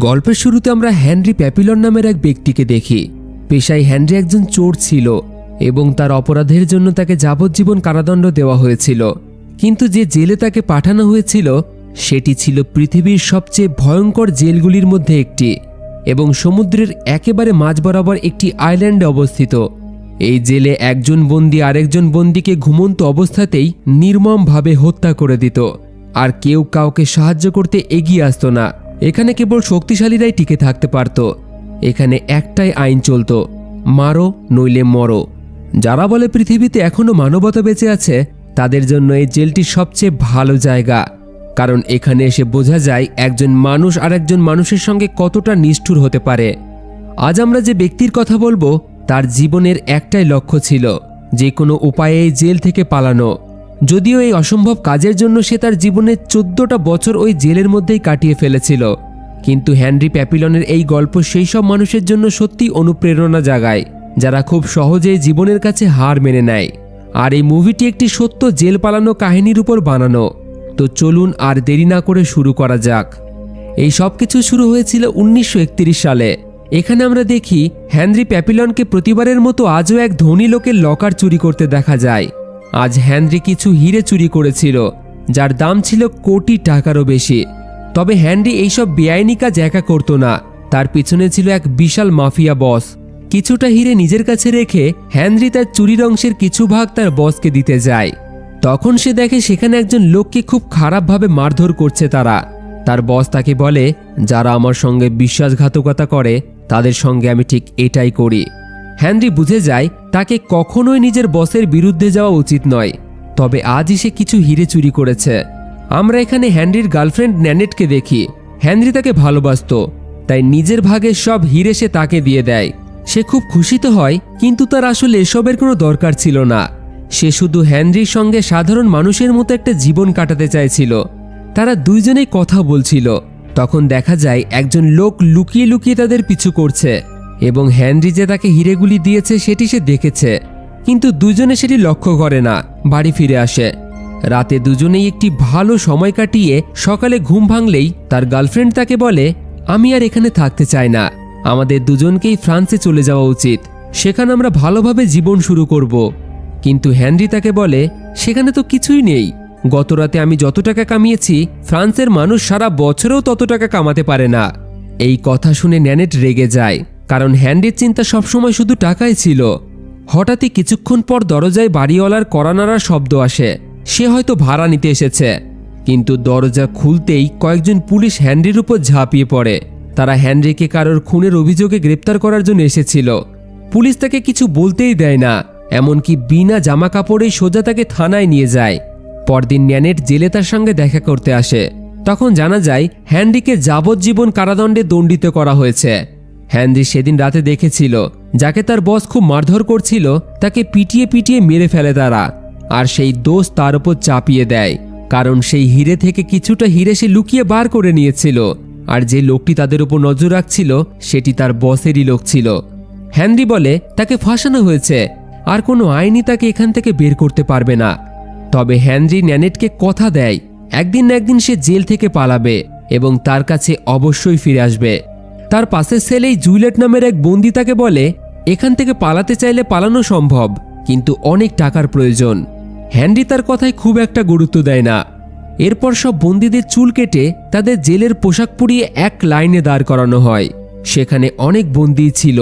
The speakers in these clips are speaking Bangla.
গল্পের শুরুতে আমরা হেনরি প্যাপিলন নামের এক ব্যক্তিকে দেখি। পেশায় হেনরি একজন চোর ছিল এবং তার অপরাধের জন্য তাকে যাবজ্জীবন কারাদণ্ড দেওয়া হয়েছিল। কিন্তু যে জেলে তাকে পাঠানো হয়েছিল সেটি ছিল পৃথিবীর সবচেয়ে ভয়ঙ্কর জেলগুলির মধ্যে একটি এবং সমুদ্রের একেবারে মাঝ বরাবর একটি আইল্যান্ডে অবস্থিত। এই জেলে একজন বন্দী আরেকজন বন্দীকে ঘুমন্ত অবস্থাতেই নির্মমভাবে হত্যা করে দিত, আর কেউ কাউকে সাহায্য করতে এগিয়ে আসতো না। এখানে কেবল শক্তিশালীরাই টিকে থাকতে পারত। এখানে একটাই আইন চলত, মারো নইলে মরো। যারা বলে পৃথিবীতে এখনো মানবতা বেঁচে আছে তাদের জন্য এই জেলটি সবচেয়ে ভালো জায়গা, কারণ এখানে এসে বোঝা যায় একজন মানুষ আরেকজন মানুষের সঙ্গে কতটা নিষ্ঠুর হতে পারে। আজ আমরা যে ব্যক্তির কথা বলবো তার জীবনের একটাই লক্ষ্য ছিল, যে কোনো উপায়ে এই জেল থেকে পালানো। যদিও এই অসম্ভব কাজের জন্য সে তার জীবনের 14টা বছর ওই জেলের মধ্যেই কাটিয়ে ফেলেছিল, কিন্তু হেনরি প্যাপিলনের এই গল্প সেই সব মানুষের জন্য সত্যি অনুপ্রেরণা জাগায় যারা খুব সহজেই জীবনের কাছে হার মেনে নেয়। আর এই মুভিটি একটি সত্য জেল পালানো কাহিনীর উপর বানানো। তো চলুন আর দেরি না করে শুরু করা যাক। এই সব কিছু শুরু হয়েছিল 1931 সালে। এখানে আমরা দেখি হেনরি প্যাপিলনকে প্রতিবারের মতো আজও এক ধনী লোকের লকার চুরি করতে দেখা যায়। আজ হেনরি কিছু হিরে চুরি করেছিল যার দাম ছিল কোটি টাকারও বেশি। তবে হেনরি এইসব বেআইনি কাজ একা করত না, তার পিছনে ছিল এক বিশাল মাফিয়া বস। কিছুটা হিরে নিজের কাছে রেখে হেনরি তার চুরির অংশের কিছু ভাগ তার বসকে দিতে যায়। তখন সে দেখে সেখানে একজন লোককে খুব খারাপভাবে মারধর করছে তারা। তার বস তাকে বলে, যারা আমার সঙ্গে বিশ্বাসঘাতকতা করে তাদের সঙ্গে আমি ঠিক এটাই করি। হেনরি বুঝে যায় তাকে কখনোই নিজের বসের বিরুদ্ধে যাওয়া উচিত নয়। তবে আজই সে কিছু হিরে চুরি করেছে। আমরা এখানে হেনরির গার্লফ্রেন্ড ন্যানেটকে দেখি। হেনরি তাকে ভালোবাসত, তাই নিজের ভাগের সব হিরে সে তাকে দিয়ে দেয়। সে খুব খুশি তো হয়, কিন্তু তার আসলে এসবের কোনো দরকার ছিল না। সে শুধু হেনরির সঙ্গে সাধারণ মানুষের মতো একটা জীবন কাটাতে চাইছিল। তারা দুইজনেই কথা বলছিল। তখন দেখা যায় একজন লোক লুকিয়ে লুকিয়ে তাদের পিছু করছে এবং হেনরি যে তাকে হিরেগুলি দিয়েছে সেটি সে দেখেছে, কিন্তু দুজনে সেটি লক্ষ্য করে না। বাড়ি ফিরে আসে। রাতে দুজনেই একটি ভালো সময় কাটিয়ে সকালে ঘুম ভাঙলেই তার গার্লফ্রেন্ড তাকে বলে, আমি আর এখানে থাকতে চাই না, আমাদের দুজনকেই ফ্রান্সে চলে যাওয়া উচিত, সেখানে আমরা ভালোভাবে জীবন শুরু করব। কিন্তু হেনরি তাকে বলে, সেখানে তো কিছুই নেই। গত রাতে আমি যত টাকা কামিয়েছি ফ্রান্সের মানুষ সারা বছরেও তত টাকা কামাতে পারে না। এই কথা শুনে ন্যানেট রেগে যায়, কারণ হেনরির চিন্তা সবসময় শুধু টাকাই ছিল। হঠাৎই কিছুক্ষণ পর দরজায় বাড়িওয়ালার কড়া নাড়ার শব্দ আসে। সে হয়তো ভাড়া নিতে এসেছে, কিন্তু দরজা খুলতেই কয়েকজন পুলিশ হেনরির উপর ঝাঁপিয়ে পড়ে। তারা হেনরিকে কারোর খুনের অভিযোগে গ্রেপ্তার করার জন্য এসেছিল। পুলিশ তাকে কিছু বলতেই দেয় না, এমনকি বিনা জামা কাপড়েই সোজা তাকে থানায় নিয়ে যায়। পরদিন ন্যানেট জেলে তার সঙ্গে দেখা করতে আসে। তখন জানা যায় হেনরিকে যাবজ্জীবন কারাদণ্ডে দণ্ডিত করা হয়েছে। হেনরি সেদিন রাতে দেখেছিল যাকে তার বস খুব মারধর করছিল তাকে পিটিয়ে পিটিয়ে মেরে ফেলে তারা, আর সেই দোষ তার উপর চাপিয়ে দেয়, কারণ সেই হিরে থেকে কিছুটা হিরে সে লুকিয়ে বার করে নিয়েছিল, আর যে লোকটি তাদের উপর নজর রাখছিল সেটি তার বসেরই লোক ছিল। হেনরি বলে তাকে ফাঁসানো হয়েছে, আর কোনো আইনই তাকে এখান থেকে বের করতে পারবে না। তবে হেনরি ন্যানেটকে কথা দেয় একদিন না একদিন সে জেল থেকে পালাবে এবং তার কাছে অবশ্যই ফিরে আসবে। তার পাশের সেলেই জুলিয়েট নামের এক বন্দী তাকে বলে, এখান থেকে পালাতে চাইলে পালানো সম্ভব, কিন্তু অনেক টাকার প্রয়োজন। হেনরি তার কথায় খুব একটা গুরুত্ব দেয় না। এরপর সব বন্দীদের চুল কেটে তাদের জেলের পোশাক পরিয়ে এক লাইনে দাঁড় করানো হয়। সেখানে অনেক বন্দী ছিল,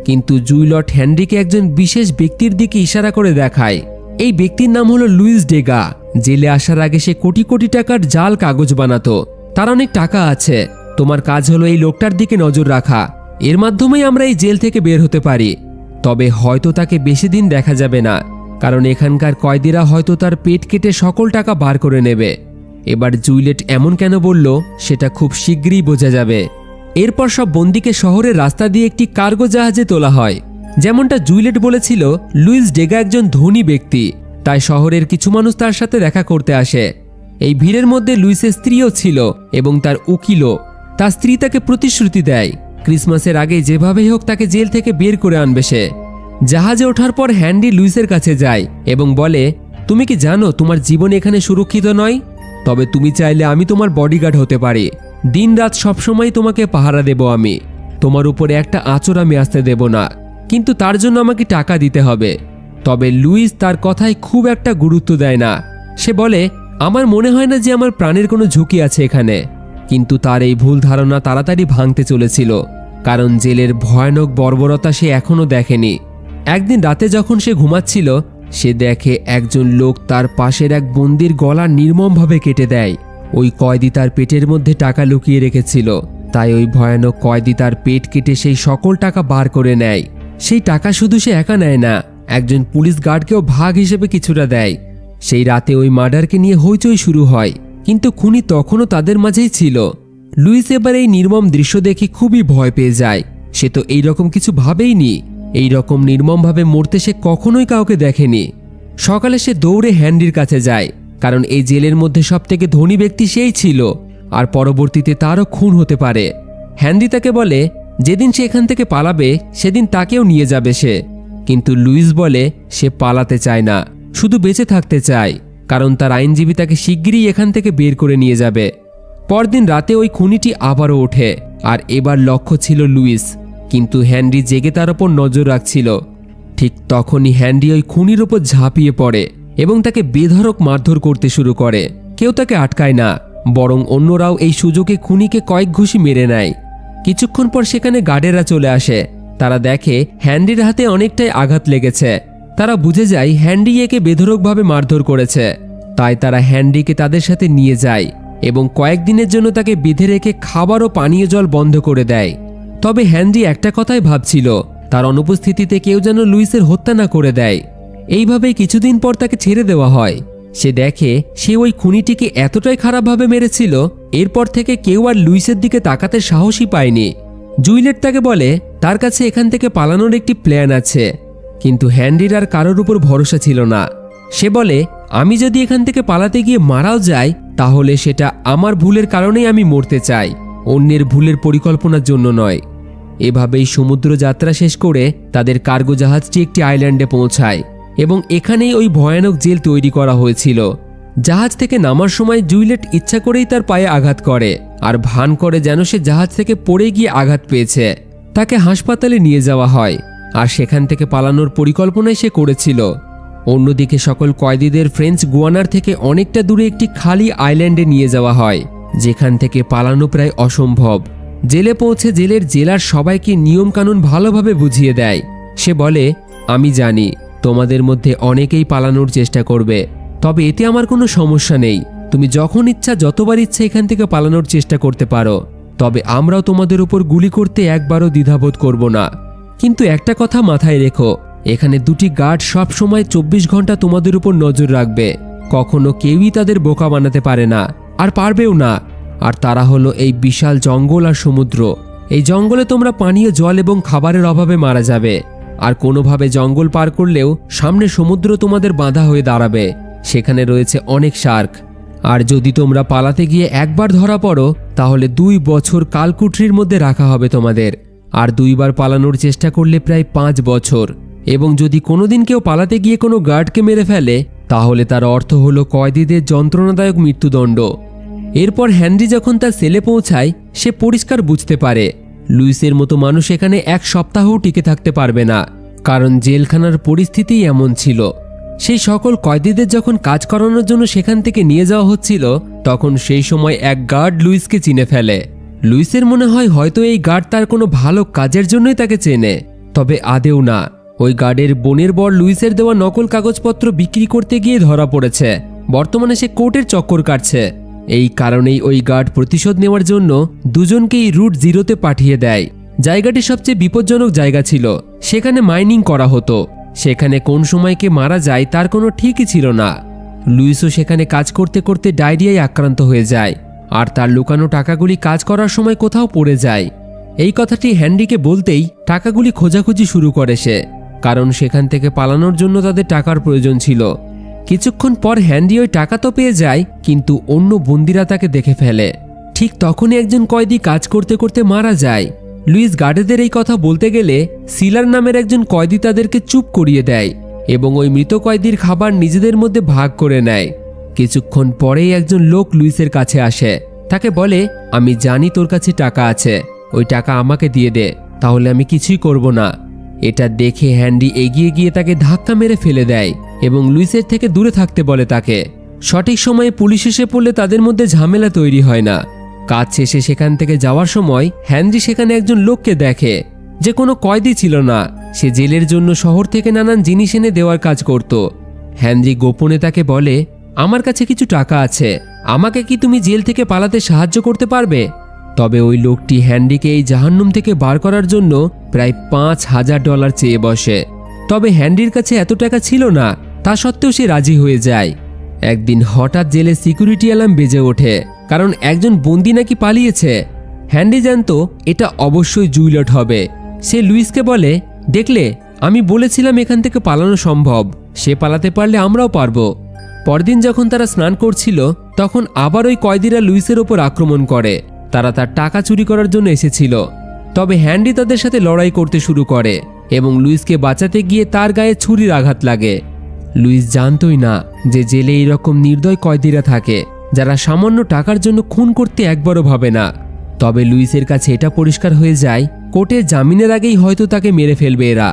কিন্তু জুইলট হেনরিকে একজন বিশেষ ব্যক্তির দিকে ইশারা করে দেখায়। এই ব্যক্তির নাম হলো লুইস ডেগা। জেলে আসার আগে সে কোটি কোটি টাকার জাল কাগজ বানাতো। তার অনেক টাকা আছে। তোমার কাজ হলো এই লোকটার দিকে নজর রাখা, এর মাধ্যমেই আমরা এই জেল থেকে বের হতে পারি। তবে হয়তো তাকে বেশি দিন দেখা যাবে না, কারণ এখানকার কয়েদিরা হয়তো তার পেট কেটে সকল টাকা বার করে নেবে। এবার জুইলেট এমন কেন বলল সেটা খুব শীঘ্রই বোঝা যাবে। এরপর সব বন্দীকে শহরের রাস্তা দিয়ে একটি কার্গো জাহাজে তোলা হয়। যেমনটা জুইলেট বলেছিল, লুইস ডেগা একজন ধনী ব্যক্তি, তাই শহরের কিছু মানুষ তার সাথে দেখা করতে আসে। এই ভিড়ের মধ্যে লুইসের স্ত্রীও ছিল এবং তার উকিলও। তার স্ত্রী তাকে প্রতিশ্রুতি দেয় ক্রিসমাসের আগে যেভাবেই হোক তাকে জেল থেকে বের করে আনবে সে। জাহাজে ওঠার পর হেনরি লুইসের কাছে যায় এবং বলে, তুমি কি জানো তোমার জীবন এখানে সুরক্ষিত নয়? তবে তুমি চাইলে আমি তোমার বডিগার্ড হতে পারি। দিনরাত সবসময় তোমাকে পাহারা দেব আমি, তোমার উপরে একটা আঁচড় আমি আসতে দেব না, কিন্তু তার জন্য আমাকে টাকা দিতে হবে। তবে লুইস তার কথায় খুব একটা গুরুত্ব দেয় না। সে বলে, আমার মনে হয় না যে আমার প্রাণের কোনো ঝুঁকি আছে এখানে। কিন্তু তার এই ভুল ধারণা তাড়াতাড়ি ভাঙতে চলেছিল, কারণ জেলের ভয়ানক বর্বরতা সে এখনও দেখেনি। একদিন রাতে যখন সে ঘুমাচ্ছিল, সে দেখে একজন লোক তার পাশের এক বন্দির গলা নির্মমভাবে কেটে দেয়। ওই কয়েদি তার পেটের মধ্যে টাকা লুকিয়ে রেখেছিল, তাই ওই ভয়ানক কয়েদি তার পেট কেটে সেই সকল টাকা বার করে নেয়। সেই টাকা শুধু সে একা নেয় না, একজন পুলিশ গার্ডকেও ভাগ হিসেবে কিছুটা দেয়। সেই রাতে ওই মার্ডারকে নিয়ে হইচই শুরু হয়, কিন্তু খুনি তখনও তাদের মাঝেই ছিল। লুইস এবার এই নির্মম দৃশ্য দেখে খুবই ভয় পেয়ে যায়। সে তো এইরকম কিছু ভাবেইনি, এইরকম নির্মমভাবে মরতে সে কখনোই কাউকে দেখেনি। সকালে সে দৌড়ে হ্যান্ডির কাছে যায়, কারণ এই জেলের মধ্যে সবথেকে ধনী ব্যক্তি সেই ছিল, আর পরবর্তীতে তারও খুন হতে পারে। হ্যান্ডি তাকে বলে যেদিন সে এখান থেকে পালাবে সেদিন তাকেও নিয়ে যাবে সে। কিন্তু লুইস বলে সে পালাতে চায় না, শুধু বেঁচে থাকতে চায়, কারণ তার আইনজীবী তাকে শিগগিরই এখান থেকে বের করে নিয়ে যাবে। পরদিন রাতে ওই খুনিটি আবারও ওঠে, আর এবার লক্ষ্য ছিল লুইস, কিন্তু হ্যান্ডি জেগে তার ওপর নজর রাখছিল। ঠিক তখনই হ্যান্ডি ওই খুনির ওপর ঝাঁপিয়ে পড়ে এবং তাকে বেধড়ক মারধর করতে শুরু করে। কেউ তাকে আটকায় না, বরং অন্যরাও এই সুযোগে খুনিকে কয়েক ঘুষি মেরে নেয়। কিছুক্ষণ পর সেখানে গার্ডেরা চলে আসে। তারা দেখে হ্যান্ডির হাতে অনেকটাই আঘাত লেগেছে। তারা বুঝে যায় হ্যান্ডি একে বেধড়কভাবে মারধর করেছে, তাই তারা হ্যান্ডিকে তাদের সাথে নিয়ে যায় এবং কয়েকদিনের জন্য তাকে বেঁধে রেখে খাবার ও পানীয় জল বন্ধ করে দেয়। তবে হ্যান্ডি একটা কথাই ভাবছিল, তার অনুপস্থিতিতে কেউ যেন লুইসের হত্যা না করে দেয়। এইভাবেই কিছুদিন পর তাকে ছেড়ে দেওয়া হয়। সে দেখে সে ওই খুনিটিকে এতটাই খারাপভাবে মেরেছিল, এরপর থেকে কেউ আর লুইসের দিকে তাকাতে সাহসই পায়নি। জুইলেট তাকে বলে তার কাছে এখান থেকে পালানোর একটি প্ল্যান আছে, কিন্তু হ্যান্ডির আর কারোর উপর ভরসা ছিল না। সে বলে, আমি যদি এখান থেকে পালাতে গিয়ে মারাও যাই, তাহলে সেটা আমার ভুলের কারণেই আমি মরতে চাই, অন্যের ভুলের পরিকল্পনার জন্য নয়। এভাবেই সমুদ্র যাত্রা শেষ করে তাদের কার্গো জাহাজটি একটি আইল্যান্ডে পৌঁছায় এবং এখানেই ওই ভয়ানক জেল তৈরি করা হয়েছিল। জাহাজ থেকে নামার সময় জুইলেট ইচ্ছা করেই তার পায়ে আঘাত করে আর ভান করে যেন সে জাহাজ থেকে পড়ে গিয়ে আঘাত পেয়েছে। তাকে হাসপাতালে নিয়ে যাওয়া হয়, আর সেখান থেকে পালানোর পরিকল্পনাই সে করেছিল। অন্যদিকে সকল কয়েদিদের ফ্রেঞ্চ গুয়ানার থেকে অনেকটা দূরে একটি খালি আইল্যান্ডে নিয়ে যাওয়া হয়, যেখান থেকে পালানো প্রায় অসম্ভব। জেলে পৌঁছে জেলের জেলার সবাইকে নিয়মকানুন ভালোভাবে বুঝিয়ে দেয়। সে বলে, আমি জানি তোমাদের মধ্যে অনেকেই পালানোর চেষ্টা করবে, তবে এতে আমার কোনো সমস্যা নেই। তুমি যখন ইচ্ছা যতবার ইচ্ছা এখান থেকে পালানোর চেষ্টা করতে পারো, তবে আমরাও তোমাদের উপর গুলি করতে একবারও দ্বিধাবোধ করব না। কিন্তু একটা কথা মাথায় রেখো, এখানে দুটি গার্ড সব সময় 24 ঘন্টা তোমাদের উপর নজর রাখবে। কখনো কেউই তাদের বোকা বানাতে পারে না, আর পারবেও না। আর তারা হলো এই বিশাল জঙ্গল আর সমুদ্র। এই জঙ্গলে তোমরা পানীয় জল এবং খাবারের অভাবে মারা যাবে, আর কোনোভাবে জঙ্গল পার করলেও সামনে সমুদ্র তোমাদের বাঁধা হয়ে দাঁড়াবে। সেখানে রয়েছে অনেক শার্ক, আর যদি তোমরা পালাতে গিয়ে একবার ধরা পড়ো, তাহলে 2 বছর কালকুটরির মধ্যে রাখা হবে তোমাদের, আর 2বার পালানোর চেষ্টা করলে প্রায় 5 বছর। এবং যদি কোনোদিন কেউ পালাতে গিয়ে কোনো গার্ডকে মেরে ফেলে, তাহলে তার অর্থ হলো কয়েদিদের যন্ত্রণাদায়ক মৃত্যুদণ্ড। এরপর হ্যান্ডি যখন তার সেলে পৌঁছায়, সে পরিষ্কার বুঝতে পারে লুইসের মতো মানুষ এখানে 1 সপ্তাহও টিকে থাকতে পারবে না, কারণ জেলখানার পরিস্থিতি এমন ছিল। সেই সকল কয়েদিদের যখন কাজ করানোর জন্য সেখান থেকে নিয়ে যাওয়া হচ্ছিল, তখন সেই সময় এক গার্ড লুইসকে চিনে ফেলে। লুইসের মনে হয় হয়তো এই গার্ড তার কোনো ভালো কাজের জন্যই তাকে চেনে, তবে আদেও না। ওই গার্ডের বোনের বর লুইসের দেওয়া নকল কাগজপত্র বিক্রি করতে গিয়ে ধরা পড়েছে। বর্তমানে সে কোর্টের চক্কর কাটছে। এই কারণেই ওই গার্ড প্রতিশোধ নেওয়ার জন্য দুজনকেই রুট 0-তে পাঠিয়ে দেয়। জায়গাটি সবচেয়ে বিপজ্জনক জায়গা ছিল, সেখানে মাইনিং করা হতো। সেখানে কোন সময় কে মারা যায় তার কোনো ঠিকই ছিল না। লুইসও সেখানে কাজ করতে করতে ডায়রিয়ায় আক্রান্ত হয়ে যায়, আর তার লুকানো টাকাগুলি কাজ করার সময় কোথাও পড়ে যায়। এই কথাটি হ্যান্ডিকে বলতেই টাকাগুলি খোঁজাখুঁজি শুরু করে সে, কারণ সেখান থেকে পালানোর জন্য তাদের টাকার প্রয়োজন ছিল। কিছুক্ষণ পর হ্যান্ডি ওই টাকা তো পেয়ে যায়, কিন্তু অন্য বন্দিরা তাকে দেখে ফেলে। ঠিক তখনই একজন কয়েদি কাজ করতে করতে মারা যায়। লুইস গার্ডেদের এই কথা বলতে গেলে সিলার নামের একজন কয়েদি তাদেরকে চুপ করিয়ে দেয় এবং ওই মৃত কয়েদির খাবার নিজেদের মধ্যে ভাগ করে নেয়। কিছুক্ষণ পরেই একজন লোক লুইসের কাছে আসে। তাকে বলে, আমি জানি তোর কাছে টাকা আছে, ওই টাকা আমাকে দিয়ে দে, তাহলে আমি কিছুই করব না। এটা দেখে হ্যান্ডি এগিয়ে গিয়ে তাকে ধাক্কা মেরে ফেলে দেয় এবং লুইসের থেকে দূরে থাকতে বলে তাকে। সঠিক সময়ে পুলিশ এসে পড়লে তাদের মধ্যে ঝামেলা তৈরি হয় না। কাজ শেষে সেখান থেকে যাওয়ার সময় হ্যানরি সেখানে একজন লোককে দেখে, যে কোনো কয়েদি ছিল না, সে জেলের জন্য শহর থেকে নানান জিনিস এনে দেওয়ার কাজ করত। হ্যানরি গোপনে তাকে বলে, আমার কাছে কিছু টাকা আছে, আমাকে কি তুমি জেল থেকে পালাতে সাহায্য করতে পারবে? তবে ওই লোকটি হ্যানরিকে এই জাহান্নুম থেকে বার করার জন্য প্রায় $5000 চেয়ে বসে। তবে হ্যানরির কাছে এত টাকা ছিল না, তা সত্ত্বেও সে রাজি হয়ে যায়। একদিন হঠাৎ জেলে সিকিউরিটি অ্যালার্ম বেজে ওঠে, কারণ একজন বন্দি নাকি পালিয়েছে। হ্যানরি জানতো এটা অবশ্যই জুইলট হবে। সে লুইসকে বলে, দেখলে, আমি বলেছিলাম এখান থেকে পালানো সম্ভব, সে পালাতে পারলে আমরাও পারবো। পরদিন যখন তারা স্নান করছিল, তখন আবার ওই কয়েদিরা লুইসের ওপর আক্রমণ করে। তারা তার টাকা চুরি করার জন্য এসেছিল। তবে হ্যানরি তাদের সাথে লড়াই করতে শুরু করে এবং লুইসকে বাঁচাতে গিয়ে তার গায়ে ছুরির আঘাত লাগে। লুইস জানতই না যে জেলে এইরকম নির্দয় কয়েদিরা থাকে, যারা সামান্য টাকার জন্য খুন করতে একবারও ভাবে না। তবে লুইসের কাছে এটা পরিষ্কার হয়ে যায়, কোর্টের জামিনের আগেই হয়তো তাকে মেরে ফেলবে এরা।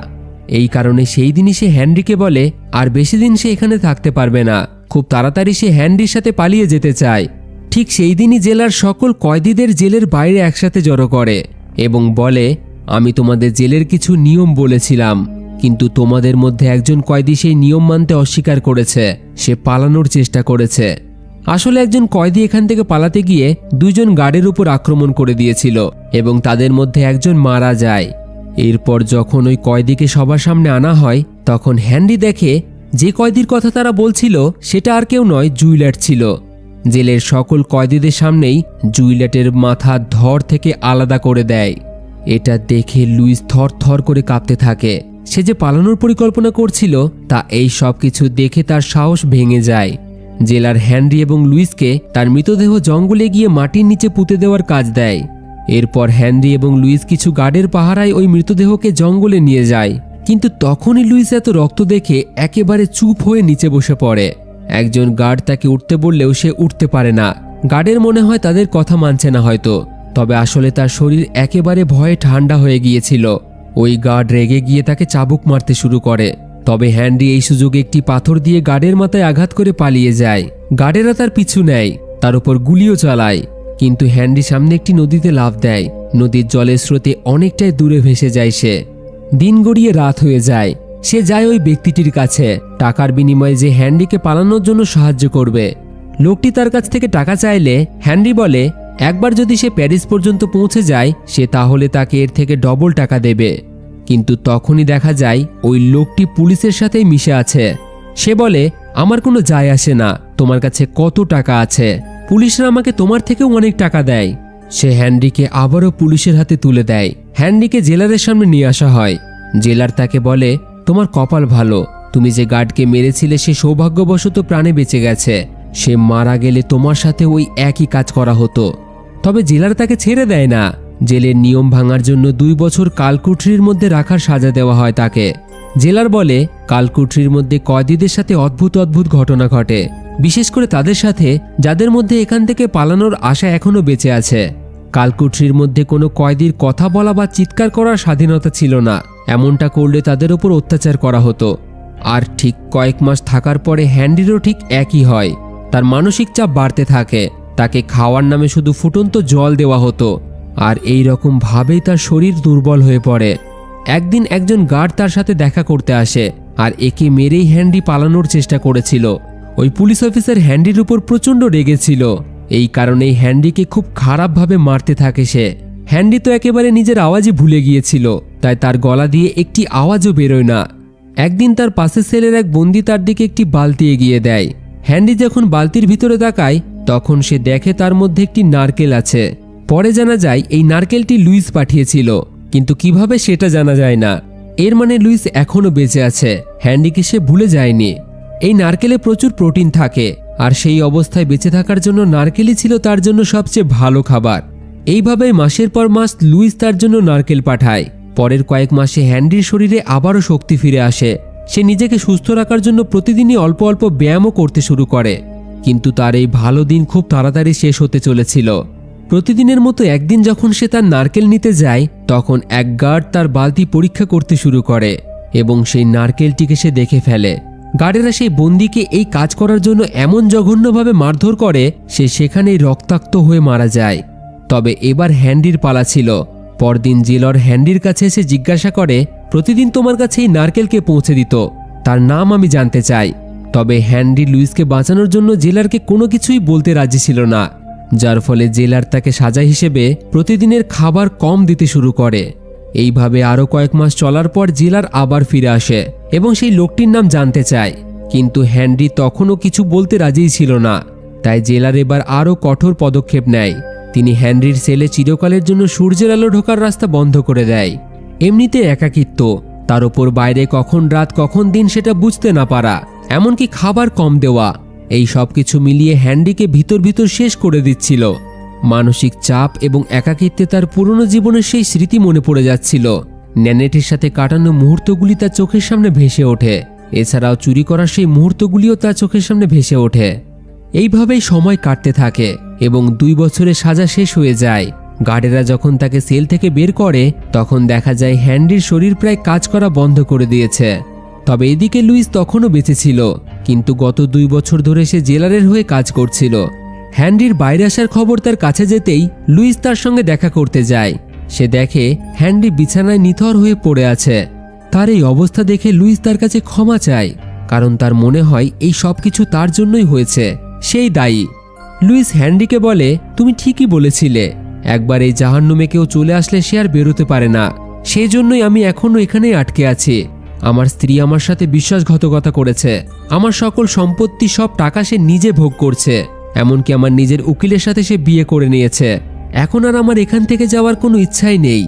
এই কারণে সেই দিনই সে হ্যানরিকে বলে আর বেশি দিন সে এখানে থাকতে পারবে না, খুব তাড়াতাড়ি সে হ্যানরির সাথে পালিয়ে যেতে চায়। ঠিক সেই দিনই জেলার সকল কয়েদিদের জেলের বাইরে একসাথে জড়ো করে এবং বলে, আমি তোমাদের জেলের কিছু নিয়ম বলেছিলাম, কিন্তু তোমাদের মধ্যে একজন কয়েদি সেই নিয়ম মানতে অস্বীকার করেছে, সে পালানোর চেষ্টা করেছে। আসলে একজন কয়েদি এখান থেকে পালাতে গিয়ে দুজন গার্ডের উপর আক্রমণ করে দিয়েছিল এবং তাদের মধ্যে একজন মারা যায়। এরপর যখন ওই কয়েদিকে সবার সামনে আনা হয়, তখন হ্যানরি দেখে যে কয়েদির কথা তারা বলছিল সেটা আর কেউ নয়, জুইলট ছিল। জেলের সকল কয়েদিদের সামনেই জুইলটের মাথা ধর থেকে আলাদা করে দেয়। এটা দেখে লুইস থর থর করে কাঁপতে থাকে। সে যে পালানোর পরিকল্পনা করছিল, তা এই সব কিছু দেখে তার সাহস ভেঙে যায়। জেলার হ্যানরি এবং লুইসকে তার মৃতদেহ জঙ্গলে গিয়ে মাটির নিচে পুঁতে দেওয়ার কাজ দেয়। এরপর হ্যানরি এবং লুইস কিছু গার্ডের পাহারায় ওই মৃতদেহকে জঙ্গলে নিয়ে যায়। কিন্তু তখনই লুইস এত রক্ত দেখে একেবারে চুপ হয়ে নিচে বসে পড়ে। একজন গার্ড তাকে উঠতে বললেও সে উঠতে পারে না। গার্ডের মনে হয় তাদের কথা মানছে না হয়তো, তবে আসলে তার শরীর একেবারে ভয়ে ঠান্ডা হয়ে গিয়েছিল। ওই গার্ড রেগে গিয়ে তাকে চাবুক মারতে শুরু করে। তবে হ্যানরি এই সুযোগে একটি পাথর দিয়ে গার্ডের মাথায় আঘাত করে পালিয়ে যায়। গার্ডেরা তার পিছু নেয়, তার উপর গুলিও চালায়, কিন্তু হ্যানরি সামনে একটি নদীতে লাফ দেয়। নদীর জলের স্রোতে অনেকটাই দূরে ভেসে যায় সে। দিন গড়িয়ে রাত হয়ে যায়। সে যায় ওই ব্যক্তিটির কাছে, টাকার বিনিময়ে যে হ্যানরিকে পালানোর জন্য সাহায্য করবে। লোকটি তার কাছ থেকে টাকা চাইলে হ্যানরি বলে, একবার যদি সে প্যারিস পর্যন্ত পৌঁছে যায়, সে তাহলে তাকে এর থেকে ডবল টাকা দেবে। কিন্তু তখনই দেখা যায় ওই লোকটি পুলিশের সাথেই মিশে আছে। সে বলে, আমার কোনো যায় আসে না তোমার কাছে কত টাকা আছে, পুলিশরা আমাকে তোমার থেকেও অনেক টাকা দেয়। সে হ্যানরিকে আবারও পুলিশের হাতে তুলে দেয়। হ্যানরিকে জেলারের সামনে নিয়ে আসা হয়। জেলার তাকে বলে, তোমার কপাল ভালো, তুমি যে গার্ডকে মেরেছিলে সে সৌভাগ্যবশত প্রাণে বেঁচে গেছে, সে মারা গেলে তোমার সাথে ওই একই কাজ করা হতো। তবে জেলার তাকে ছেড়ে দেয় না। জেলের নিয়ম ভাঙার জন্য 2 বছর কালকুঠরির মধ্যে রাখার সাজা দেওয়া হয় তাকে। জেলার বলে, কালকুঠরির মধ্যে কয়েদিদের সাথে অদ্ভুত অদ্ভুত ঘটনা ঘটে, বিশেষ করে তাদের সাথে যাদের মধ্যে এখান থেকে পালানোর আশা এখনো বেঁচে আছে। কালকুঠরির মধ্যে কোনো কয়েদির কথা বলা বা চিৎকার করার স্বাধীনতা ছিল না, এমনটা করলে তাদের ওপর অত্যাচার করা হতো। আর ঠিক কয়েক মাস থাকার পরে হ্যানরিরও ঠিক একই হয়। তার মানসিক চাপ বাড়তে থাকে, তাকে খাওয়ার নামে শুধু ফুটন্ত জল দেওয়া হতো, আর এই রকম ভাবেই তার শরীর দুর্বল হয়ে পড়ে। একদিন একজন গার্ড তার সাথে দেখা করতে আসে, আর একে মেরেই হ্যানরি পালানোর চেষ্টা করেছিল। ওই পুলিশ অফিসার হ্যানরির উপর প্রচণ্ড রেগেছিল। এই কারণেই হ্যানরিকে খুব খারাপভাবে মারতে থাকে সে। হ্যানরি তো একেবারে নিজের আওয়াজই ভুলে গিয়েছিল, তাই তার গলা দিয়ে একটি আওয়াজও বেরোয় না। একদিন তার পাশের সেলের এক বন্দি তার দিকে একটি বালতি এগিয়ে দেয়। হ্যানরি যখন বালতির ভিতরে তাকায়, তখন সে দেখে তার মধ্যে একটি নারকেল আছে। পরে জানা যায় এই নারকেলটি লুইস পাঠিয়েছিল, কিন্তু কিভাবে সেটা জানা যায় না। এর মানে লুইস এখনো বেঁচে আছে, হ্যানরিকে সে ভুলে যায়নি। এই নারকেলে প্রচুর প্রোটিন থাকে, আর সেই অবস্থায় বেঁচে থাকার জন্য নারকেলই ছিল তার জন্য সবচেয়ে ভালো খাবার। এইভাবে মাসের পর মাস লুইস তার জন্য নারকেল পাঠায়। পরের কয়েক মাসে হ্যানরির শরীরে আবারও শক্তি ফিরে আসে। সে নিজেকে সুস্থ রাখার জন্য প্রতিদিনই অল্প অল্প ব্যায়ামও করতে শুরু করে। কিন্তু তার এই ভালো দিন খুব তাড়াতাড়ি শেষ হতে চলেছিল। প্রতিদিনের মতো একদিন যখন সে তার নারকেল নিতে যায়, তখন এক গার্ড তার বালতি পরীক্ষা করতে শুরু করে এবং সেই নারকেলটিকে সে দেখে ফেলে। গার্ডেরা সেই বন্দিকে এই কাজ করার জন্য এমন জঘন্যভাবে মারধর করে সে সেখানেই রক্তাক্ত হয়ে মারা যায়। তবে এবার হ্যান্ডির পালা ছিল। পরদিন জেলর হ্যান্ডির কাছে এসে জিজ্ঞাসা করে, প্রতিদিন তোমার কাছে এই নারকেলকে পৌঁছে দিত, তার নাম আমি জানতে চাই। তবে হ্যান্ডি লুইসকে বাঁচানোর জন্য জেলারকে কোনো কিছুই বলতে রাজি ছিল না, যার ফলে জেলার তাকে সাজা হিসেবে প্রতিদিনের খাবার কম দিতে শুরু করে। এইভাবে আরও কয়েক মাস চলার পর জেলার আবার ফিরে আসে এবং সেই লোকটির নাম জানতে চায়, কিন্তু হ্যান্ডি তখনও কিছু বলতে রাজিই ছিল না। তাই জেলার এবার আরও কঠোর পদক্ষেপ নেয়। তিনি হ্যান্ডির সেলে চিরকালের জন্য সূর্যের আলো ঢোকার রাস্তা বন্ধ করে দেয়। এমনিতে একাকিত্ব, তার ওপর বাইরে কখন রাত কখন দিন সেটা বুঝতে না পারা, এমনকি খাবার কম দেওয়া, এই সব কিছু মিলিয়ে হ্যান্ডিকে ভিতর ভিতর শেষ করে দিচ্ছিল। মানসিক চাপ এবং একাকিত্বে তার পুরনো জীবনের সেই স্মৃতি মনে পড়ে যাচ্ছিল। ন্যানেটের সাথে কাটানো মুহূর্তগুলি তার চোখের সামনে ভেসে ওঠে। এছাড়াও চুরি করা সেই মুহূর্তগুলিও তার চোখের সামনে ভেসে ওঠে। এইভাবেই সময় কাটতে থাকে এবং 2 বছরের সাজা শেষ হয়ে যায়। গার্ডেরা যখন তাকে সেল থেকে বের করে, তখন দেখা যায় হ্যান্ডির শরীর প্রায় কাজ করা বন্ধ করে দিয়েছে। তবে এদিকে লুইস তখনও বেঁচে ছিল, কিন্তু গত 2 বছর ধরে সে জেলারের হয়ে কাজ করছিল। হ্যান্ডির বাইরে আসার খবর তার কাছে যেতেই লুইস তার সঙ্গে দেখা করতে যায়। সে দেখে হ্যান্ডি বিছানায় নিথর হয়ে পড়ে আছে। তার এই অবস্থা দেখে লুইস তার কাছে ক্ষমা চায়, কারণ তার মনে হয় এই সব কিছু তার জন্যই হয়েছে, সেই দায়ী। লুইস হ্যান্ডিকে বলে, তুমি ঠিকই বলেছিলে, একবার এই জাহান্নুমে কেউ চলে আসলে সে আর বেরোতে পারে না। সেই জন্যই আমি এখনো এখানেই আটকে আছি। আমার স্ত্রী আমার সাথে বিশ্বাসঘাতকতা করেছে, আমার সকল সম্পত্তি সব টাকা সে নিজে ভোগ করছে, এমনকি আমার নিজের উকিলের সাথে সে বিয়ে করে নিয়েছে। এখন আর আমার এখান থেকে যাওয়ার কোনো ইচ্ছাই নেই।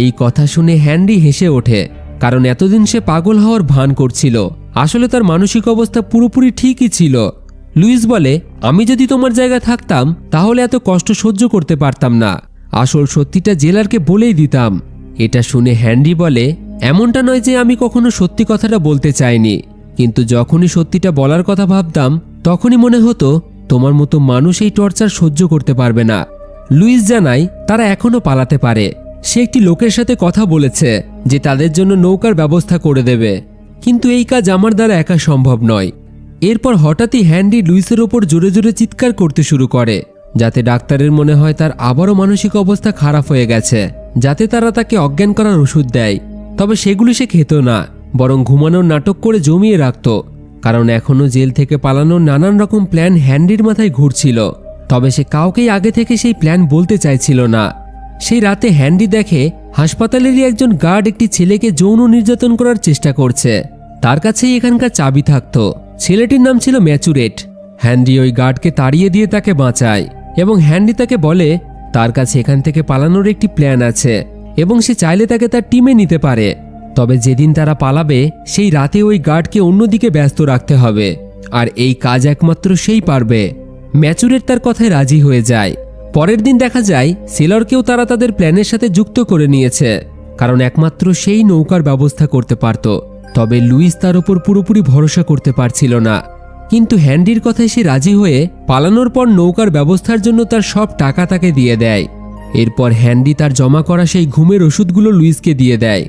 এই কথা শুনে হ্যান্ডি হেসে ওঠে, কারণ এতদিন সে পাগল হওয়ার ভান করছিল, আসলে তার মানসিক অবস্থা পুরোপুরি ঠিকই ছিল। লুইস বলে, আমি যদি তোমার জায়গা থাকতাম তাহলে এত কষ্ট সহ্য করতে পারতাম না, আসল সত্যিটা জেলারকে বলেই দিতাম। এটা শুনে হ্যান্ডি বলে, এমনটা নয় যে আমি কখনো সত্যি কথাটা বলতে চাইনি, কিন্তু যখনই সত্যিটা বলার কথা ভাবতাম তখনই মনে হতো তোমার মতো মানুষ এই টর্চার সহ্য করতে পারবে না। লুইস জানায় তারা এখনো পালাতে পারে। সে একটি লোকের সাথে কথা বলেছে যে তাদের জন্য নৌকার ব্যবস্থা করে দেবে, কিন্তু এই কাজ আমার দ্বারা একা সম্ভব নয়। এরপর হঠাৎই হ্যান্ডি লুইসের ওপর জোরে জোরে চিৎকার করতে শুরু করে, যাতে ডাক্তারের মনে হয় তার আবারও মানসিক অবস্থা খারাপ হয়ে গেছে, যাতে তারা তাকে অজ্ঞান করার ওষুধ দেয়। তবে সেগুলি সে খেত না, বরং ঘুমানোর নাটক করে জমিয়ে রাখত, কারণ এখনও জেল থেকে পালানোর নানান রকম প্ল্যান হ্যান্ডির মাথায় ঘুরছিল। তবে সে কাউকেই আগে থেকে সেই প্ল্যান বলতে চাইছিল না। সেই রাতে হ্যান্ডি দেখে হাসপাতালেরই একজন গার্ড একটি ছেলেকে যৌন নির্যাতন করার চেষ্টা করছে। তার কাছেই এখানকার চাবি থাকত। ছেলেটির নাম ছিল ম্যাচুরেট। হ্যান্ডি ওই গার্ডকে তাড়িয়ে দিয়ে তাকে বাঁচায় এবং হ্যান্ডি তাকে বলে তার কাছে এখান থেকে পালানোর একটি প্ল্যান আছে এবং সে চাইলে তাকে তার টিমে নিতে পারে। তবে যেদিন তারা পালাবে সেই রাতে ওই গার্ডকে অন্যদিকে ব্যস্ত রাখতে হবে, আর এই কাজ একমাত্র সেই পারবে। ম্যাচুরেট তার কথায় রাজি হয়ে যায়। পরের দিন দেখা যায় সেলরকেও তারা তাদের প্ল্যানের সাথে যুক্ত করে নিয়েছে, কারণ একমাত্র সেই নৌকার ব্যবস্থা করতে পারত। তবে লুইস তার ওপর পুরোপুরি ভরসা করতে পারছিল না, কিন্তু হ্যান্ডির কথায় সে রাজি হয়ে পালানোর পর নৌকার ব্যবস্থার জন্য তার সব টাকা তাকে দিয়ে দেয়। এরপর হ্যান্ডি তার জমা করা সেই ঘুমের ওষুধগুলো লুইসকে দিয়ে দেয়।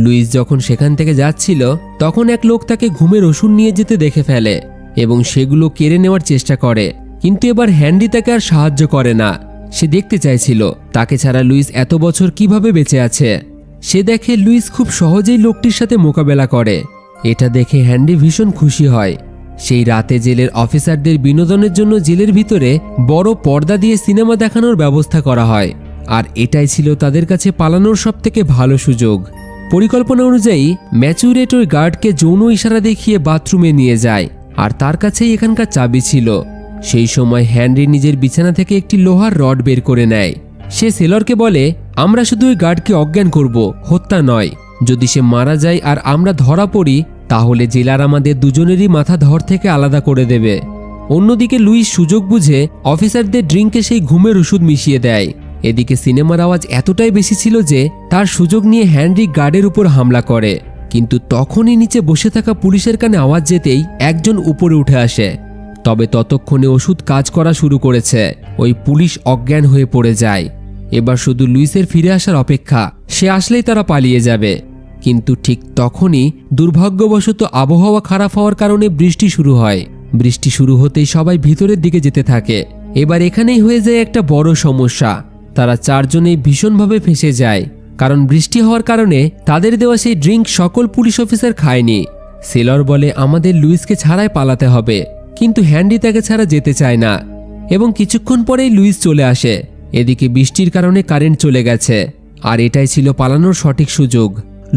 লুইস যখন সেখান থেকে যাচ্ছিল তখন এক লোক তাকে ঘুমের ওষুধ নিয়ে যেতে দেখে ফেলে এবং সেগুলো কেড়ে নেওয়ার চেষ্টা করে, কিন্তু এবার হ্যান্ডি তাকে আর সাহায্য করে না। সে দেখতে চাইছিল তাকে ছাড়া লুইস এত বছর কিভাবে বেঁচে আছে। সে দেখে লুইস খুব সহজেই লোকটির সাথে মোকাবেলা করে। এটা দেখে হ্যান্ডি ভীষণ খুশি হয়। সেই রাতে জেলের অফিসারদের বিনোদনের জন্য জেলের ভিতরে বড় পর্দা দিয়ে সিনেমা দেখানোর ব্যবস্থা করা হয়, আর এটাই ছিল তাদের কাছে পালানোর সবথেকে ভালো সুযোগ। পরিকল্পনা অনুযায়ী ম্যাচুরেট ওই গার্ডকে যৌন ইশারা দেখিয়ে বাথরুমে নিয়ে যায়, আর তার কাছেই এখানকার চাবি ছিল। সেই সময় হ্যান্ডি নিজের বিছানা থেকে একটি লোহার রড বের করে নেয়। সে সেলরকে বলে, আমরা শুধু ওই গার্ডকে অজ্ঞান করব, হত্যা নয়। যদি সে মারা যায় আর আমরা ধরা পড়ি তাহলে জেলার আমাদের দুজনেরই মাথা ধর থেকে আলাদা করে দেবে। অন্যদিকে লুইস সুযোগ বুঝে অফিসারদের ড্রিঙ্কে সেই ঘুমের ওষুধ মিশিয়ে দেয়। এদিকে সিনেমার আওয়াজ এতটাই বেশি ছিল যে তার সুযোগ নিয়ে হ্যান্ডি গার্ডের উপর হামলা করে, কিন্তু তখনই নিচে বসে থাকা পুলিশের কানে আওয়াজ যেতেই একজন উপরে উঠে আসে। তবে ততক্ষণে ওষুধ কাজ করা শুরু করেছে। ওই পুলিশ অজ্ঞান হয়ে পড়ে যায়। এবার শুধু লুইসের ফিরে আসার অপেক্ষা, সে আসলেই তারা পালিয়ে যাবে। কিন্তু ঠিক তখনই দুর্ভাগ্যবশত আবহাওয়া খারাপ হওয়ার কারণে বৃষ্টি শুরু হয়। বৃষ্টি শুরু হতেই সবাই ভিতরের দিকে যেতে থাকে। এবার এখানেই হয়ে যায় একটা বড় সমস্যা। তারা চারজনেই ভীষণভাবে ফেঁসে যায়, কারণ বৃষ্টি হওয়ার কারণে তাদের দেওয়া সেই ড্রিঙ্ক সকল পুলিশ অফিসার খায়নি। সেলর বলে আমাদের লুইসকে ছাড়াই পালাতে হবে, কিন্তু হ্যান্ডি তাকে ছাড়া যেতে চায় না। এবং কিছুক্ষণ পরেই লুইস চলে আসে। এদিকে বৃষ্টির কারণে কারেন্ট চলে গেছে, আর এটাই ছিল পালানোর সঠিক সুযোগ।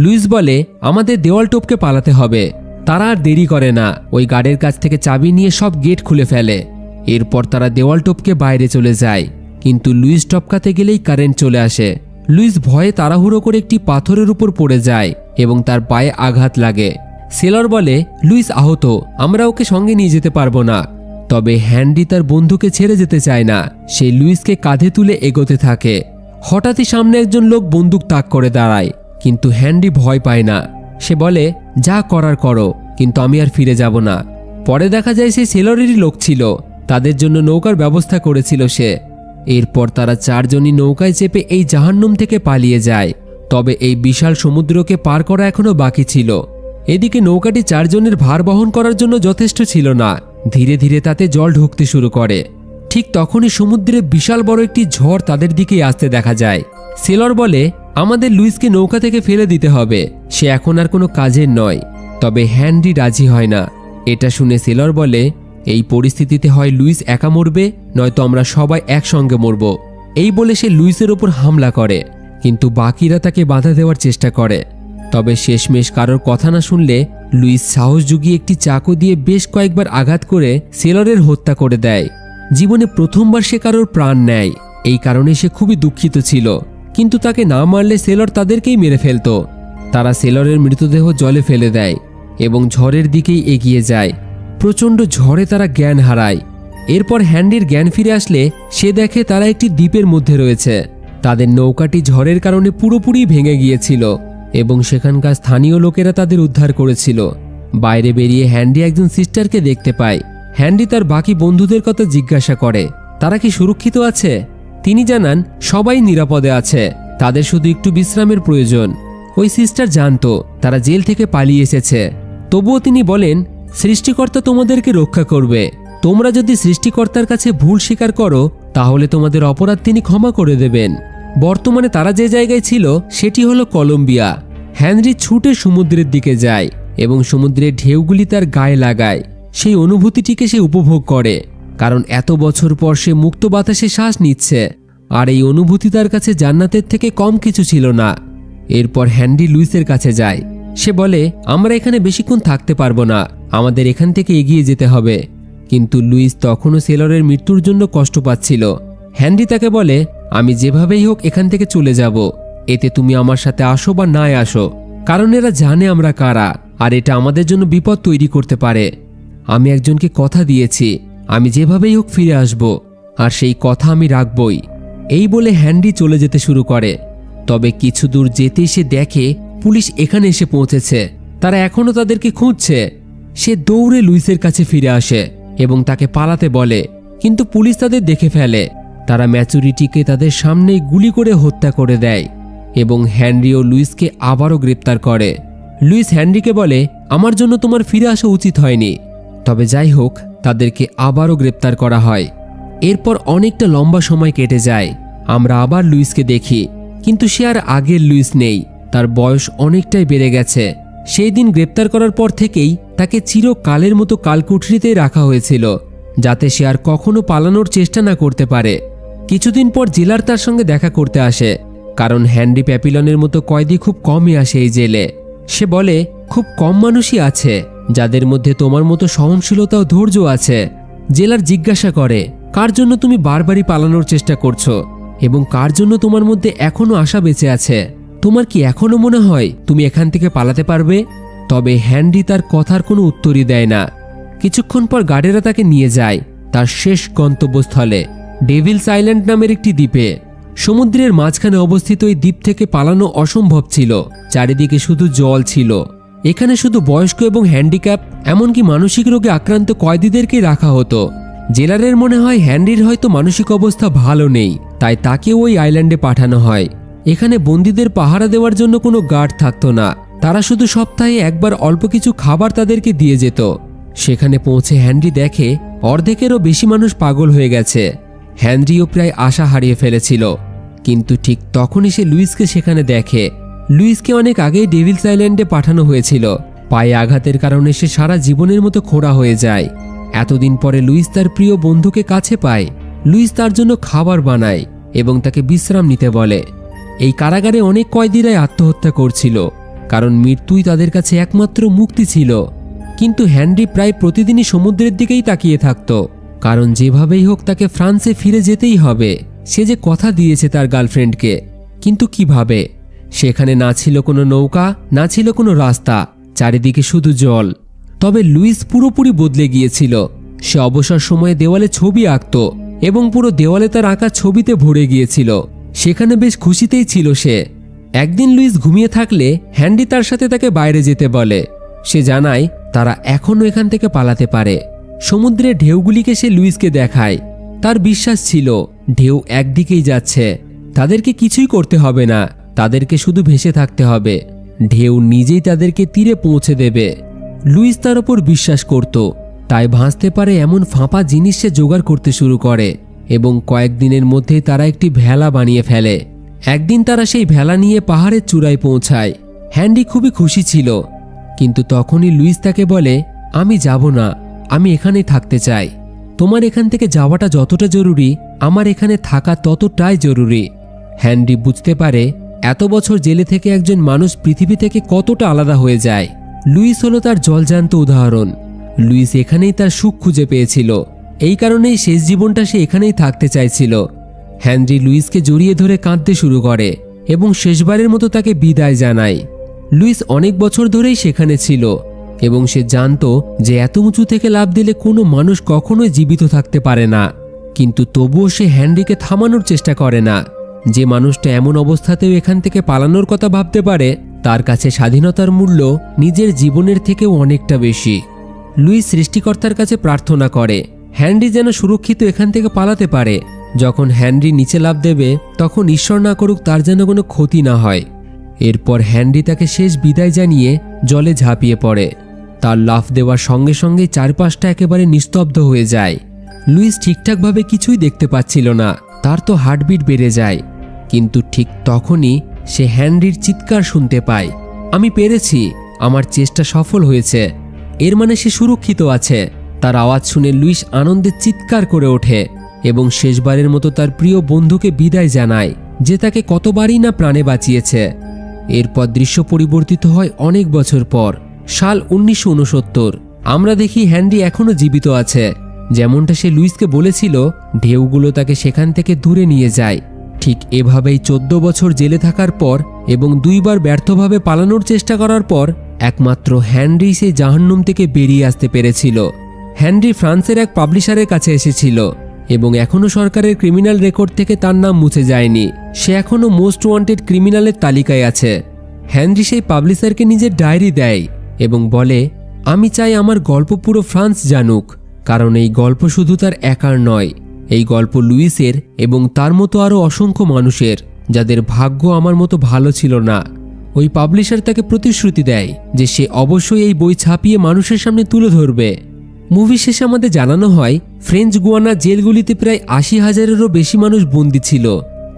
লুইস বলে আমাদের দেওয়াল টপকে পালাতে হবে। তারা আর দেরি করে না, ওই গার্ডের কাছ থেকে চাবি নিয়ে সব গেট খুলে ফেলে। এরপর তারা দেওয়াল টপকে বাইরে চলে যায়, কিন্তু লুইস টপকাতে গেলেই কারেন্ট চলে আসে। লুইস ভয়ে তাড়াহুড়ো করে একটি পাথরের উপর পড়ে যায় এবং তার পায়ে আঘাত লাগে। সেলর বলে লুইস আহত, আমরা ওকে সঙ্গে নিয়ে যেতে পারবো না। তবে হ্যান্ডি তার বন্ধুকে ছেড়ে যেতে চায় না। সে লুইসকে কাঁধে তুলে এগোতে থাকে। হঠাৎই সামনে একজন লোক বন্দুক তাক করে দাঁড়ায়, কিন্তু হ্যান্ডি ভয় পায় না। সে বলে যা করার করো, কিন্তু আমি আর ফিরে যাব না। পরে দেখা যায় সে সেলরেরই লোক ছিল, তাদের জন্য নৌকার ব্যবস্থা করেছিল সে। এরপর তারা চারজনই নৌকায় চেপে এই জাহান্নাম থেকে পালিয়ে যায়। তবে এই বিশাল সমুদ্রকে পার করা এখনো বাকি ছিল। এদিকে নৌকাটি চারজনের ভার বহন করার জন্য যথেষ্ট ছিল না। ধীরে ধীরে তাতে জল ঢুকতে শুরু করে। ঠিক তখনই সমুদ্রে বিশাল বড় একটি ঝড় তাদের দিকেই আসতে দেখা যায়। সেলর বলে আমাদের লুইসকে নৌকা থেকে ফেলে দিতে হবে, সে এখন আর কোনো কাজের নয়। তবে হ্যান্ডি রাজি হয় না। এটা শুনে সেলর বলে এই পরিস্থিতিতে হয় লুইস একা মরবে, নয়তো আমরা সবাই একসঙ্গে মরব। এই বলে সে লুইসের ওপর হামলা করে, কিন্তু বাকিরা তাকে বাধা দেওয়ার চেষ্টা করে। তবে শেষমেশ কারোর কথা না শুনলে লুইস সাহস জুগিয়ে একটি চাকু দিয়ে বেশ কয়েকবার আঘাত করে সেলরের হত্যা করে দেয়। জীবনে প্রথমবার সে কারোর প্রাণ নেয়। এই কারণে সে খুবই দুঃখিত ছিল, কিন্তু তাকে না মারলে সেলর তাদেরকেই মেরে ফেলত। তারা সেলরের মৃতদেহ জলে ফেলে দেয় এবং ঝড়ের দিকেই এগিয়ে যায়। প্রচণ্ড ঝড়ে তারা জ্ঞান হারায়। এরপর হ্যান্ডির জ্ঞান ফিরে আসলে সে দেখে তারা একটি দ্বীপের মধ্যে রয়েছে। তাদের নৌকাটি ঝড়ের কারণে পুরোপুরি ভেঙে গিয়েছিল এবং সেখানকার স্থানীয় লোকেরা তাদের উদ্ধার করেছিল। বাইরে বেরিয়ে হ্যান্ডি একজন সিস্টারকে দেখতে পায়। হ্যান্ডি তার বাকি বন্ধুদের কথা জিজ্ঞাসা করে তারা কি সুরক্ষিত আছে। তিনি জানান সবাই নিরাপদে আছে, তাদের শুধু একটু বিশ্রামের প্রয়োজন। ওই সিস্টার জানতো তারা জেল থেকে পালিয়ে এসেছে। তবুও তিনি বলেন সৃষ্টিকর্তা তোমাদেরকে রক্ষা করবে। তোমরা যদি সৃষ্টিকর্তার কাছে ভুল স্বীকার করো তাহলে তোমাদের অপরাধ তিনি ক্ষমা করে দেবেন। বর্তমানে তারা যে জায়গায় ছিল সেটি হলো কলম্বিয়া। হ্যানরি ছুটে সমুদ্রের দিকে যায় এবং সমুদ্রের ঢেউগুলি তার গায়ে লাগায়। সেই অনুভূতিটিকে সে উপভোগ করে, কারণ এত বছর পর সে মুক্ত বাতাসে শ্বাস নিচ্ছে। আর এই অনুভূতি তার কাছে জান্নাতের থেকে কম কিছু ছিল না। এরপর হ্যান্ডি লুইসের কাছে যায়। সে বলে আমরা এখানে বেশিক্ষণ থাকতে পারবো না, আমাদের এখান থেকে এগিয়ে যেতে হবে। কিন্তু লুইস তখনও সেলরের মৃত্যুর জন্য কষ্ট পাচ্ছিল। হ্যান্ডি তাকে বলে আমি যেভাবেই হোক এখান থেকে চলে যাব, এতে তুমি আমার সাথে আসো বা না আসো, কারণ এরা জানে আমরা কারা, আর এটা আমাদের জন্য বিপদ তৈরি করতে পারে। আমি একজনকে কথা দিয়েছি, আমি যেভাবেই হোক ফিরে আসব, আর সেই কথা আমি রাখবই। এই বলে হ্যান্ডি চলে যেতে শুরু করে। তবে কিছু দূর যেতেই সে দেখে পুলিশ এখানে এসে পৌঁছেছে। তারা এখনও তাদেরকে খুঁজছে। সে দৌড়ে লুইসের কাছে ফিরে আসে এবং তাকে পালাতে বলে, কিন্তু পুলিশ তাদের দেখে ফেলে। তারা ম্যাচুরিটিকে তাদের সামনেই গুলি করে হত্যা করে দেয় এবং হ্যানরি ও লুইসকে আবারও গ্রেপ্তার করে। লুইস হ্যানরিকে বলে আমার জন্য তোমার ফিরে আসা উচিত হয়নি। তবে যাই হোক, তাদেরকে আবারও গ্রেপ্তার করা হয়। এরপর অনেকটা লম্বা সময় কেটে যায়। আমরা আবার লুইসকে দেখি, কিন্তু সে আর আগের লুইস নেই। তার বয়স অনেকটাই বেড়ে গেছে। সেই দিন গ্রেপ্তার করার পর থেকেই তাকে চিরকালের মতো কালকুঠরিতেই রাখা হয়েছিল, যাতে সে আর কখনো পালানোর চেষ্টা না করতে পারে। কিছুদিন পর জেলার তার সঙ্গে দেখা করতে আসে, কারণ হ্যান্ডি প্যাপিলনের মতো কয়েদি খুব কমই আসে এই জেলে। সে বলে খুব কম মানুষই আছে যাদের মধ্যে তোমার মতো সহনশীলতা ও ধৈর্য আছে। জেলার জিজ্ঞাসা করে কার জন্য তুমি বারবারই পালানোর চেষ্টা করছো এবং কার জন্য তোমার মধ্যে এখনো আশা বেঁচে আছে। তোমার কি এখনো মনে হয় তুমি এখান থেকে পালাতে পারবে? তবে হ্যান্ডি তার কথার কোনো উত্তরই দেয় না। কিছুক্ষণ পর গার্ডেরা তাকে নিয়ে যায় তার শেষ গন্তব্যস্থলে, ডেভিলস আইল্যান্ড নামের একটি দ্বীপে। সমুদ্রের মাঝখানে অবস্থিত এই দ্বীপ থেকে পালানো অসম্ভব ছিল। চারিদিকে শুধু জল ছিল এখানে শুধু বয়স্ক এবং হ্যান্ডিক্যাপ এমনকি মানসিক রোগে আক্রান্ত কয়েদিদেরকেই রাখা হতো। জেলারের মনে হয় হ্যানরির হয়তো মানসিক অবস্থা ভালো নেই, তাই তাকেও ওই আইল্যান্ডে পাঠানো হয়। এখানে বন্দীদের পাহারা দেওয়ার জন্য কোনো গার্ড থাকতো না, তারা শুধু সপ্তাহে একবার অল্প কিছু খাবার তাদেরকে দিয়ে যেত। সেখানে পৌঁছে হ্যানরি দেখে অর্ধেকেরও বেশি মানুষ পাগল হয়ে গেছে। হ্যানরিও প্রায় আশা হারিয়ে ফেলেছিল, কিন্তু ঠিক তখনই সে লুইসকে সেখানে দেখে। লুইসকে অনেক আগেই ডেভিলস আইল্যান্ডে পাঠানো হয়েছিল। পায়ে আঘাতের কারণে সে সারা জীবনের মতো খোঁড়া হয়ে যায়। এতদিন পরে লুইস তার প্রিয় বন্ধুকে কাছে পায়। লুইস তার জন্য খাবার বানায় এবং তাকে বিশ্রাম নিতে বলে। এই কারাগারে অনেক কয়েদিরাই আত্মহত্যা করছিল, কারণ মৃত্যুই তাদের কাছে একমাত্র মুক্তি ছিল। কিন্তু হ্যানরি প্রায় প্রতিদিনই সমুদ্রের দিকেই তাকিয়ে থাকত, কারণ যেভাবেই হোক তাকে ফ্রান্সে ফিরে যেতেই হবে। সে যে কথা দিয়েছে তার গার্লফ্রেন্ডকে, কিন্তু কিভাবে? সেখানে না ছিল কোনো নৌকা, না ছিল কোনো রাস্তা, চারিদিকে শুধু জল। তবে লুইস পুরোপুরি বদলে গিয়েছিল। সে অবসর সময়ে দেওয়ালে ছবি আঁকত এবং পুরো দেওয়ালে তার আঁকা ছবিতে ভরে গিয়েছিল। সেখানে বেশ খুশিতেই ছিল সে। একদিন লুইস ঘুমিয়ে থাকলে হ্যান্ডি তার সাথে তাকে বাইরে যেতে বলে। সে জানায় তারা এখনও এখান থেকে পালাতে পারে। সমুদ্রের ঢেউগুলিকে সে লুইসকে দেখায়। তার বিশ্বাস ছিল ঢেউ একদিকেই যাচ্ছে, তাদেরকে কিছুই করতে হবে না, তাদেরকে শুধু ভেসে থাকতে হবে। ঢেউ নিজেই তাদেরকে তীরে পৌঁছে দেবে। লুইস তার ওপর বিশ্বাস করত, তাই ভাসতে পারে এমন ফাঁপা জিনিস সে জোগাড় করতে শুরু করে এবং কয়েকদিনের মধ্যেই তারা একটি ভেলা বানিয়ে ফেলে। একদিন তারা সেই ভেলা নিয়ে পাহাড়ের চূড়ায় পৌঁছায়। হ্যান্ডি খুবই খুশি ছিল, কিন্তু তখনই লুইস তাকে বলে, আমি যাব না, আমি এখানেই থাকতে চাই। তোমার এখান থেকে যাওয়াটা যতটা জরুরি, আমার এখানে থাকা ততটাই জরুরি। হ্যান্ডি বুঝতে পারে এত বছর জেলে থেকে একজন মানুষ পৃথিবী থেকে কতটা আলাদা হয়ে যায়। লুইস হলো তার জলজান্ত উদাহরণ। লুইস এখানেই তার সুখ খুঁজে পেয়েছিল, এই কারণেই শেষ জীবনটা সে এখানেই থাকতে চাইছিল। হ্যানরি লুইসকে জড়িয়ে ধরে কাঁদতে শুরু করে এবং শেষবারের মতো তাকে বিদায় জানায়। লুইস অনেক বছর ধরেই সেখানে ছিল এবং সে জানত যে এত উঁচু থেকে লাফ দিলে কোনো মানুষ কখনোই জীবিত থাকতে পারে না। কিন্তু তবুও সে হ্যানরিকে থামানোর চেষ্টা করে না। যে মানুষটা এমন অবস্থাতেও এখান থেকে পালানোর কথা ভাবতে পারে, তার কাছে স্বাধীনতার মূল্য নিজের জীবনের থেকেও অনেকটা বেশি। লুইস সৃষ্টিকর্তার কাছে প্রার্থনা করে হ্যানরি যেন সুরক্ষিত এখান থেকে পালাতে পারে। যখন হ্যানরি নিচে লাফ দেবে, তখন ঈশ্বর না করুক তার যেন কোনো ক্ষতি না হয়। এরপর হ্যানরি তাকে শেষ বিদায় জানিয়ে জলে ঝাঁপিয়ে পড়ে। তার লাফ দেওয়ার সঙ্গে সঙ্গে চারপাশটা একেবারে নিস্তব্ধ হয়ে যায়। লুইস ঠিকঠাকভাবে কিছুই দেখতে পাচ্ছিল না, তার তো হার্টবিট বেড়ে যায়। কিন্তু ঠিক তখনই সে হ্যানরির চিৎকার শুনতে পায়, আমি পেরেছি, আমার চেষ্টা সফল হয়েছে। এর মানে সে সুরক্ষিত আছে। তার আওয়াজ শুনে লুইস আনন্দে চিৎকার করে ওঠে এবং শেষবারের মতো তার প্রিয় বন্ধুকে বিদায় জানায়, যে তাকে কতবারই না প্রাণে বাঁচিয়েছে। এরপর দৃশ্য পরিবর্তিত হয় অনেক বছর পর, সাল 1969। আমরা দেখি হ্যানরি এখনো জীবিত আছে। যেমনটা সে লুইসকে বলেছিল, ঢেউগুলো তাকে সেখান থেকে দূরে নিয়ে যায়। ঠিক এভাবেই 14 বছর জেলে থাকার পর এবং 2 বার ব্যর্থভাবে পালানোর চেষ্টা করার পর একমাত্র হ্যানরি সেই জাহান্নাম থেকে বেরিয়ে আসতে পেরেছিল। হ্যানরি ফ্রান্সের এক পাবলিশারের কাছে এসেছিল এবং এখনও সরকারের ক্রিমিনাল রেকর্ড থেকে তার নাম মুছে যায়নি। সে এখনও মোস্ট ওয়ান্টেড ক্রিমিনালের তালিকায় আছে। হ্যানরি সেই পাবলিশারকে নিজের ডায়েরি দেয় এবং বলে, আমি চাই আমার গল্প পুরো ফ্রান্স জানুক, কারণ এই গল্প শুধু তার একার নয়, এই গল্প লুইসের এবং তার মতো আরও অসংখ্য মানুষের, যাদের ভাগ্য আমার মতো ভালো ছিল না। ওই পাবলিশার তাকে প্রতিশ্রুতি দেয় যে সে অবশ্যই এই বই ছাপিয়ে মানুষের সামনে তুলে ধরবে। মুভি শেষে আমাদের জানানো হয় ফ্রেঞ্চ গুয়ানা জেলগুলিতে প্রায় 80,000-এরও বেশি মানুষ বন্দী ছিল।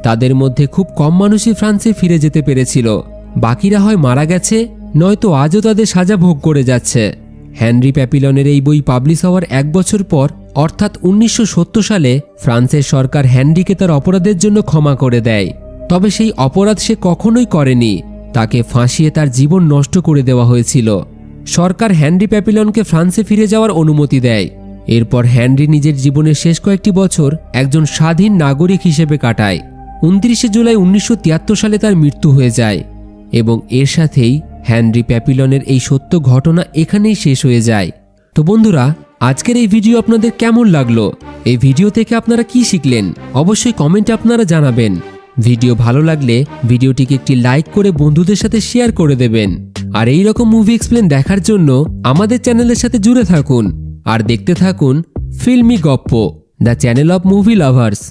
তাদের মধ্যে খুব কম মানুষই ফ্রান্সে ফিরে যেতে পেরেছিল। বাকিরা হয় মারা গেছে, নয়তো আজও তাদের সাজা ভোগ করে যাচ্ছে। হেনরি প্যাপিলনের এই বই পাবলিশ হওয়ার 1 বছর পর অর্থাৎ 1970 সালে ফ্রান্সের সরকার হেনরিকে তার অপরাধের জন্য ক্ষমা করে দেয়। তবে সেই অপরাধ সে কখনোই করেনি, তাকে ফাঁসিয়ে তার জীবন নষ্ট করে দেওয়া হয়েছিল। সরকার হেনরি প্যাপিলনকে ফ্রান্সে ফিরে যাওয়ার অনুমতি দেয়। এরপর হেনরি নিজের জীবনের শেষ কয়েকটি বছর একজন স্বাধীন নাগরিক হিসেবে কাটায়। 29 জুলাই 1973 সালে তার মৃত্যু হয়ে যায় এবং এর সাথেই হেনরি প্যাপিলনের এই সত্য ঘটনা এখানেই শেষ হয়ে যায়। তো বন্ধুরা, আজকের এই ভিডিও আপনাদের কেমন লাগলো? এই ভিডিও থেকে আপনারা কি শিখলেন? অবশ্যই কমেন্টে আপনারা জানাবেন। ভিডিও ভালো লাগলে ভিডিওটিকে একটি লাইক করে বন্ধুদের সাথে শেয়ার করে দেবেন। আর এই রকম মুভি এক্সপ্লেন দেখার জন্য আমাদের চ্যানেলের সাথে জুড়ে থাকুন আর দেখতে থাকুন ফিল্মি গপ্প, the channel of movie lovers.